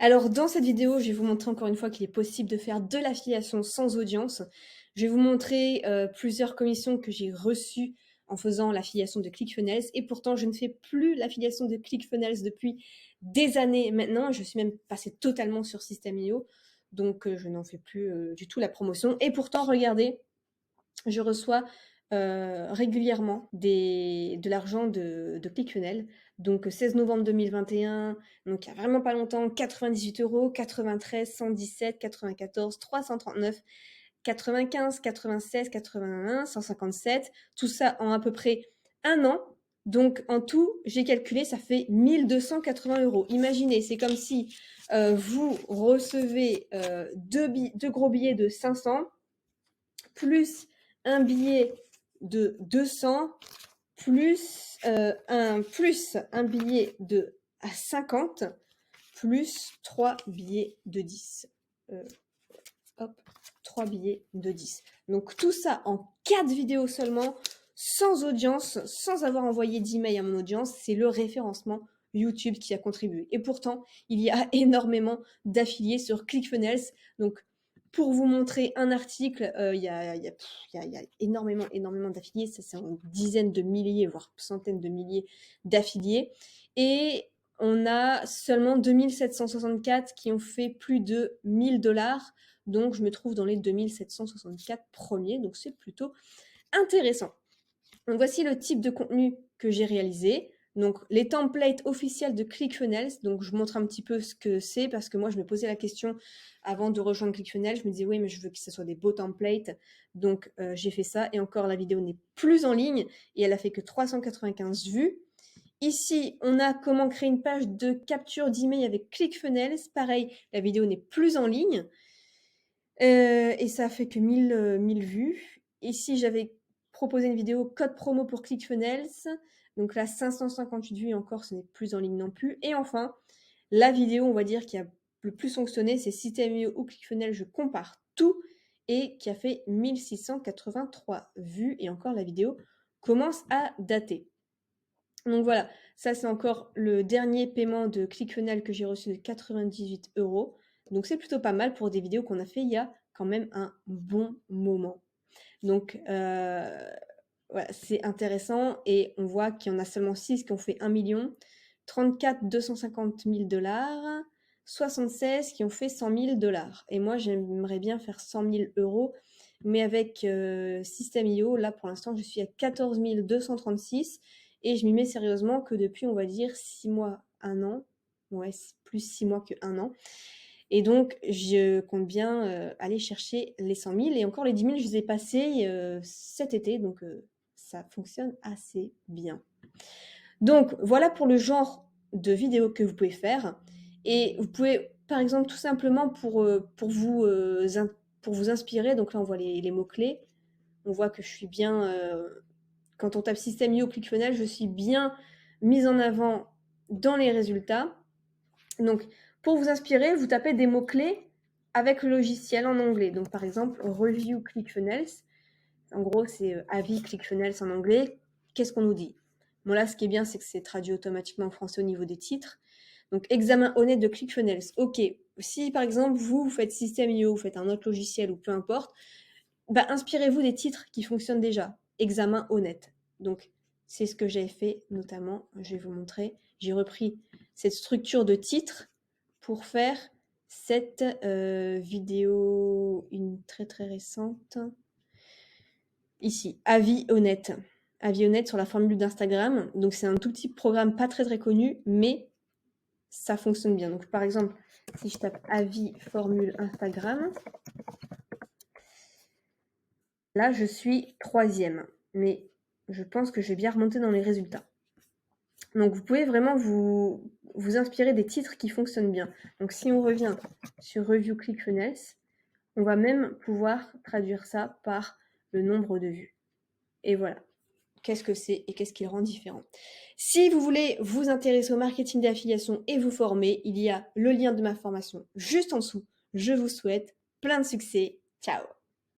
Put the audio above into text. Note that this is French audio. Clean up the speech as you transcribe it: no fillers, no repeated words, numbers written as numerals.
Alors dans cette vidéo, je vais vous montrer encore une fois qu'il est possible de faire de l'affiliation sans audience. Je vais vous montrer plusieurs commissions que j'ai reçues en faisant l'affiliation de ClickFunnels et pourtant je ne fais plus l'affiliation de ClickFunnels depuis des années maintenant. Je suis même passée totalement sur System.io, donc je n'en fais plus du tout la promotion. Et pourtant, regardez, je reçois régulièrement de l'argent de ClickFunnels. Donc 16 novembre 2021, donc il y a vraiment pas longtemps, 98 euros, 93, 117, 94, 339, 95, 96, 81, 157, tout ça en à peu près un an. Donc en tout, j'ai calculé, ça fait 1280 euros. Imaginez, c'est comme si vous recevez deux gros billets de 500 plus un billet de 200 plus un billet de 50 plus 3 billets de 10. Hop, 3 billets de 10. Donc tout ça en 4 vidéos seulement, sans audience, sans avoir envoyé d'email à mon audience. C'est le référencement YouTube qui a contribué. Et pourtant, il y a énormément d'affiliés sur ClickFunnels. Donc pour vous montrer un article, il y a énormément d'affiliés. Ça, c'est en dizaines de milliers, voire centaines de milliers d'affiliés. Et on a seulement 2764 qui ont fait plus de 1000 $. Donc, je me trouve dans les 2764 premiers. Donc, c'est plutôt intéressant. Donc, voici le type de contenu que j'ai réalisé. Donc, les templates officiels de ClickFunnels. Donc, je vous montre un petit peu ce que c'est parce que moi, je me posais la question avant de rejoindre ClickFunnels. Je me disais, oui, mais je veux que ce soit des beaux templates. Donc, j'ai fait ça. Et encore, la vidéo n'est plus en ligne et elle a fait que 395 vues. Ici, on a comment créer une page de capture d'email avec ClickFunnels. Pareil, la vidéo n'est plus en ligne. Et ça a fait que 1000 vues. Ici, j'avais proposé une vidéo code promo pour ClickFunnels. Donc là, 558 vues et encore, ce n'est plus en ligne non plus. Et enfin, la vidéo, on va dire, qui a le plus fonctionné, c'est System.io ou ClickFunnels. Je compare tout et qui a fait 1683 vues. Et encore, la vidéo commence à dater. Donc voilà, ça c'est encore le dernier paiement de ClickFunnels que j'ai reçu de 98 euros. Donc c'est plutôt pas mal pour des vidéos qu'on a fait il y a quand même un bon moment. Donc voilà, c'est intéressant et on voit qu'il y en a seulement 6 qui ont fait 1 million, 34 250 000 $, 76 qui ont fait 100 000 $. Et moi j'aimerais bien faire 100 000 euros, mais avec System.io, là pour l'instant je suis à 14 236 et je m'y mets sérieusement que depuis on va dire 6 mois, 1 an, ouais plus 6 mois que 1 an. Et donc, je compte bien aller chercher les 100 000. Et encore, les 10 000, je les ai passés cet été. Donc, ça fonctionne assez bien. Donc, voilà pour le genre de vidéo que vous pouvez faire. Et vous pouvez, par exemple, tout simplement pour vous inspirer. Donc là, on voit les mots-clés. On voit que je suis bien... quand on tape System.io, ClickFunnels, je suis bien mise en avant dans les résultats. Donc, pour vous inspirer, vous tapez des mots-clés avec le logiciel en anglais. Donc, par exemple, Review ClickFunnels. En gros, c'est avis ClickFunnels en anglais. Qu'est-ce qu'on nous dit? Bon, là, ce qui est bien, c'est que c'est traduit automatiquement en français au niveau des titres. Donc, examen honnête de ClickFunnels. OK. Si, par exemple, vous faites System.io, vous faites un autre logiciel ou peu importe, bah, inspirez-vous des titres qui fonctionnent déjà. Examen honnête. Donc, c'est ce que j'ai fait, notamment, je vais vous montrer. J'ai repris cette structure de titre pour faire cette vidéo, une très très récente. Ici, avis honnête. Avis honnête sur la formule d'Instagram. Donc, c'est un tout petit programme pas très très connu, mais ça fonctionne bien. Donc, par exemple, si je tape avis formule Instagram, là, je suis 3e. Mais je pense que je vais bien remonter dans les résultats. Donc, vous pouvez vraiment vous inspirer des titres qui fonctionnent bien. Donc, si on revient sur Review ClickFunnels, on va même pouvoir traduire ça par le nombre de vues. Et voilà. Qu'est-ce que c'est et qu'est-ce qui le rend différent. Si vous voulez vous intéresser au marketing d'affiliation et vous former, il y a le lien de ma formation juste en dessous. Je vous souhaite plein de succès. Ciao!